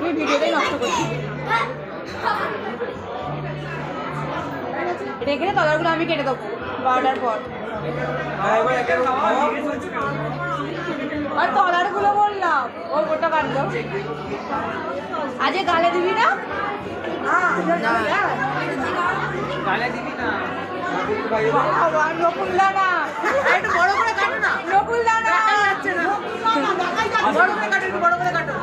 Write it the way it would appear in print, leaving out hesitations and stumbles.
তুই ভিডিওটাই নষ্ট করছিস। রেখে তলাগুলো আমি কেটে দেবো 12টার পর। আর তলারগুলো বললাম ওটা কাটলো। আজকে গালে দিবি না? গালে দিবি না, নকুল দানা একটু বড় করে কাটো না, নকুল দানা যাচ্ছে না, বড় করে কাটো, একটু বড় করে কাটো।